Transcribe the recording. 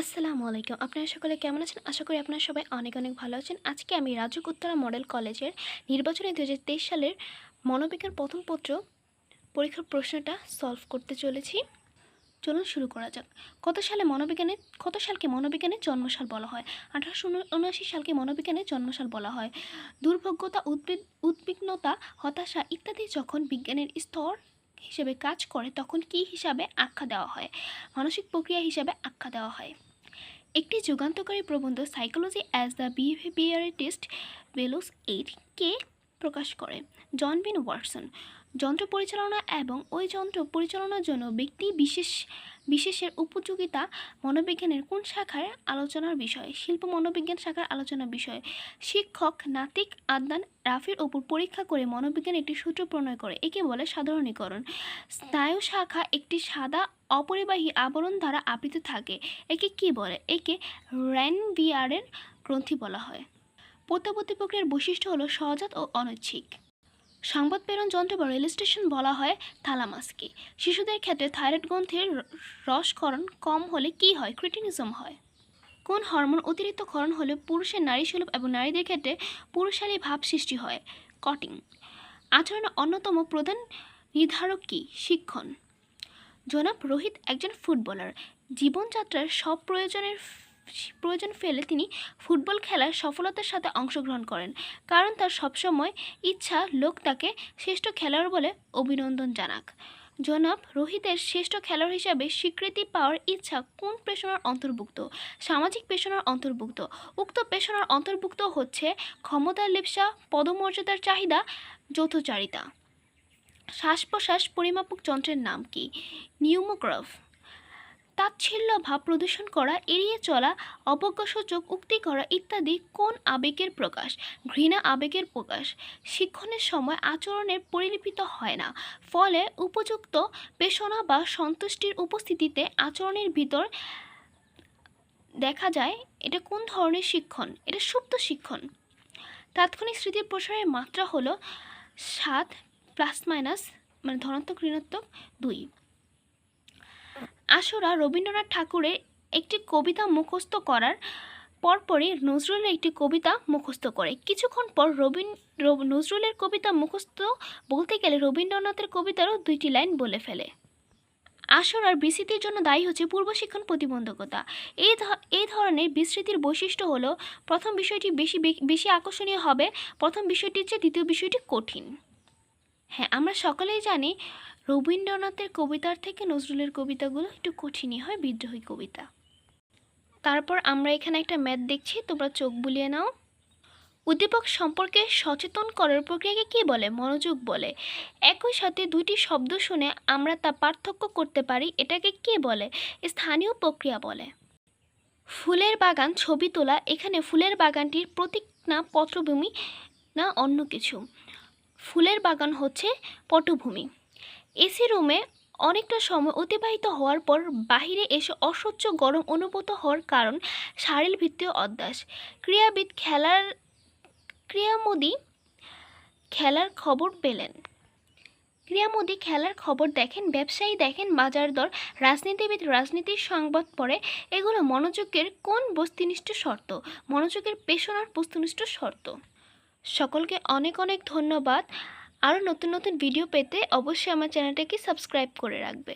আসসালামু আলাইকুম। আপনারা সকলে কেমন আছেন? আশা করি আপনারা সবাই অনেক অনেক ভালো আছেন। আজকে আমি রাজুক উত্তরা মডেল কলেজের নির্বাচনী ২০২৩ সালের মনোবিজ্ঞান প্রথম পত্র পরীক্ষার প্রশ্নটা সলভ করতে চলেছি। চলুন শুরু করা যাক। কত সালকে মনোবিজ্ঞানের জন্মসাল বলা হয়? ১৮৭৯ সালকে মনোবিজ্ঞানের জন্মসাল বলা হয়। দুর্ভাগ্যতা, উদ্বিগ্নতা, হতাশা ইত্যাদি যখন বিজ্ঞানের স্তর হিসেবে কাজ করে তখন কী হিসাবে আখ্যা দেওয়া হয়? মানসিক প্রক্রিয়া হিসাবে আখ্যা দেওয়া হয়। একটি যুগান্তকারী প্রবন্ধ সাইকোলজি অ্যাজ দ্য বিহেভিয়ারিস্ট ভ্যালুস 8 কে প্রকাশ করে? জন বিন ওয়াটসন। যন্ত্র পরিচালনা এবং ওই যন্ত্র পরিচালনার জন্য ব্যক্তি বিশেষের উপযোগিতা মনোবিজ্ঞানের কোন শাখার আলোচনার বিষয়? শিল্প মনোবিজ্ঞান শাখার আলোচনার বিষয়। শিক্ষক নাতিক আদনান রাফির ওপর পরীক্ষা করে মনোবিজ্ঞান একটি সূত্র প্রণয় করে, একে বলে সাধারণীকরণ। স্নায়ু শাখা একটি সাদা অপরিবাহী আবরণ দ্বারা আবৃত থাকে, একে কি বলে? একে র্যানভিয়ারের গ্রন্থি বলা হয়। প্রত্যাবর্তী প্রক্রিয়ার বৈশিষ্ট্য হলো সহজাত ও অনৈচ্ছিক। সংবাদ প্রেরণ যন্ত্র বা রেল স্টেশন বলা হয় থালামাসকে। শিশুদের ক্ষেত্রে থাইরয়েড গ্রন্থির রসক্ষরণ কম হলে কি হয়? ক্রিটিনিজম হয়। কোন হরমোন অতিরিক্ত ক্ষরণ হলে পুরুষের নারীসুলভ এবং নারীদের ক্ষেত্রে পুরুষালী ভাব সৃষ্টি হয়? কটিং। আচরণের অন্যতম প্রধান নির্ধারক কি? শিক্ষণ। জনাব রোহিত একজন ফুটবলার। জীবনযাত্রার সব প্রয়োজন ফেলে তিনি ফুটবল খেলার সফলতার সাথে অংশগ্রহণ করেন, কারণ তার সবসময় ইচ্ছা লোক তাকে শ্রেষ্ঠ খেলোয়াড় বলে অভিনন্দন জানাক। জনাব রোহিতের শ্রেষ্ঠ খেলোয়াড় হিসাবে স্বীকৃতি পাওয়ার ইচ্ছা কোন পেশনার অন্তর্ভুক্ত? সামাজিক পেশনার অন্তর্ভুক্ত। উক্ত পেশনার অন্তর্ভুক্ত হচ্ছে ক্ষমতার লিপ্সা, পদমর্যাদার চাহিদা, যৌথচারিতা। শ্বাস প্রশ্বাস পরিমাপক যন্ত্রের নাম কি? নিউমোগ্রাফ। তাচ্ছিল্য ভাব প্রদর্শন করা, এড়িয়ে চলা, অবজ্ঞাসূচক উক্তি করা ইত্যাদি কোন আবেগের প্রকাশ? ঘৃণা আবেগের প্রকাশ। শিক্ষণের সময় আচরণের পরিলিপিত হয় না, ফলে উপযুক্ত পেশনা বা সন্তুষ্টির উপস্থিতিতে আচরণের ভিতর দেখা যায়। এটা কোন ধরনের শিক্ষণ? এটা সুপ্ত শিক্ষণ। তাৎক্ষণিক স্মৃতি প্রসারের মাত্রা হলো 7 ± মানে ধনাত্মক ঋণাত্মক 2। আশুরা রবীন্দ্রনাথ ঠাকুরের একটি কবিতা মুখস্থ করার পরপরই নজরুলের একটি কবিতা মুখস্থ করে। কিছুক্ষণ পর নজরুলের কবিতা মুখস্থ বলতে গেলে রবীন্দ্রনাথের কবিতারও 2টি লাইন বলে ফেলে। আশুরার বিস্মৃতির জন্য দায়ী হচ্ছে পূর্বশিক্ষণ প্রতিবন্ধকতা। এই ধরনের বিস্মৃতির বৈশিষ্ট্য হলো, প্রথম বিষয়টি বেশি আকর্ষণীয় হবে, প্রথম বিষয়টির চেয়ে দ্বিতীয় বিষয়টি কঠিন। হ্যাঁ, আমরা সকলেই জানি রবীন্দ্রনাথের কবিতার থেকে নজরুলের কবিতাগুলো একটু কঠিনই হয়, বিদ্রোহী কবিতা। তারপর আমরা এখানে একটা ম্যাথ দেখছি, তোমরা চোখ বুলিয়ে নাও। উদ্দীপক সম্পর্কে সচেতন করার প্রক্রিয়াকে কী বলে? মনোযোগ বলে। একই সাথে দুইটি শব্দ শুনে আমরা তা পার্থক্য করতে পারি, এটাকে কী বলে? স্থানীয় প্রক্রিয়া বলে। ফুলের বাগান ছবি তোলা, এখানে ফুলের বাগানটির প্রতীক না পটভূমি না অন্য কিছু? ফুলের বাগান হচ্ছে পটভূমি। এসি রুমে অনেকটা সময় অতিবাহিত হওয়ার পর বাহিরে এসে অসহ্য গরম অনুভূত হওয়ার কারণ শারীরবৃত্তীয় অভ্যাস। ক্রিয়ামোদী খেলার খবর পেলেন। ক্রিয়ামোদী খেলার খবর দেখেন, ব্যবসায়ী দেখেন বাজার দর, রাজনীতিবিদ রাজনীতির সংবাদ পড়ে। এগুলো মনোযোগের কোন বস্তুনিষ্ঠ শর্ত? মনোযোগের পেশনার বস্তুনিষ্ঠ শর্ত। সকলকে অনেক অনেক ধন্যবাদ। আরও নতুন নতুন ভিডিও পেতে অবশ্যই আমার চ্যানেলটাকে সাবস্ক্রাইব করে রাখবে।